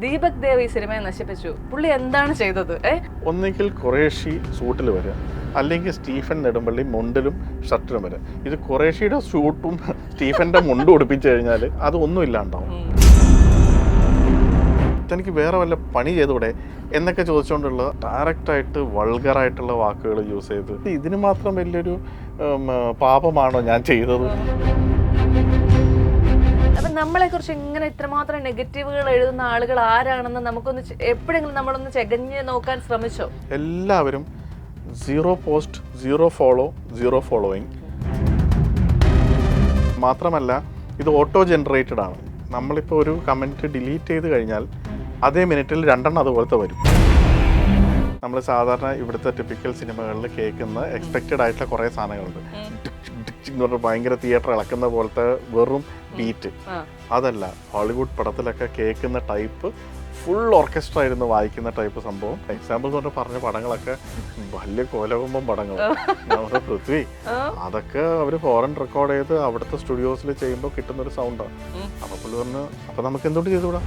ദീപക് ദേവ് ഈ സിനിമയെ നശിപ്പിച്ചു. പുള്ളി എന്താണ് ചെയ്തത്? ഒന്നെങ്കിൽ ഖുറേഷി സൂട്ടിൽ വരിക, അല്ലെങ്കിൽ സ്റ്റീഫൻ നെടുമ്പള്ളി മുണ്ടിലും ഷർട്ടിലും വരിക. ഇത് ഖുറേഷിയുടെ സൂട്ടും സ്റ്റീഫന്റെ മുണ്ടും ഉടുപ്പിച്ചു കഴിഞ്ഞാൽ അത് ഒന്നും ഇല്ലാണ്ടാവും. എനിക്ക് വേറെ വല്ല പണി ചെയ്തൂടെ എന്നൊക്കെ ചോദിച്ചുകൊണ്ടുള്ള ഡയറക്റ്റായിട്ട് വൾഗറായിട്ടുള്ള വാക്കുകൾ യൂസ് ചെയ്ത് ഇതിന് മാത്രം വലിയൊരു പാപമാണോ ഞാൻ ചെയ്തത്? അപ്പൊ നമ്മളെ കുറിച്ച് ഇങ്ങനെ ഇത്രമാത്രം നെഗറ്റീവുകൾ എഴുതുന്ന ആളുകൾ ആരാണെന്ന് നമുക്കൊന്ന് എപ്പോഴെങ്കിലും നമ്മളൊന്ന് ചെകഞ്ഞ് നോക്കാൻ ശ്രമിച്ചോ? എല്ലാവരും 0 പോസ്റ്റ് 0 ഫോളോ 0 ഫോളോയിങ്. മാത്രമല്ല ഇത് ഓട്ടോ ജനറേറ്റഡ് ആണ്. നമ്മളിപ്പോൾ ഒരു കമൻറ്റ് ഡിലീറ്റ് ചെയ്ത് കഴിഞ്ഞാൽ അതേ മിനിറ്റിൽ 2 എണ്ണം അതുപോലത്തെ വരും. നമ്മൾ സാധാരണ ഇവിടുത്തെ ടിപ്പിക്കൽ സിനിമകളിൽ കേൾക്കുന്ന എക്സ്പെക്റ്റഡ് ആയിട്ടുള്ള കുറേ സാധനങ്ങളുണ്ട്. എന്ന് പറഞ്ഞാൽ ഭയങ്കര തിയേറ്റർ ഇളക്കുന്ന പോലത്തെ വെറും ബീറ്റ്. അതല്ല, ഹോളിവുഡ് പടത്തിലൊക്കെ കേൾക്കുന്ന ടൈപ്പ് ഫുൾ ഓർക്കസ്ട്ര ആയിരുന്നു വായിക്കുന്ന ടൈപ്പ് സംഭവം. എക്സാമ്പിൾ എന്ന് പറഞ്ഞ പടങ്ങളൊക്കെ വലിയ കോലകുമ്പം പടങ്ങൾ, നമ്മുടെ പൃഥ്വി, അതൊക്കെ അവർ ഫോറിൻ റെക്കോർഡ് ചെയ്ത് അവിടുത്തെ സ്റ്റുഡിയോസിൽ ചെയ്യുമ്പോൾ കിട്ടുന്നൊരു സൗണ്ടാണ്. അപ്പോൾ പുള്ളി പറഞ്ഞു, അപ്പോൾ നമുക്ക് എന്തുകൊണ്ട് ചെയ്തുകൂടാ?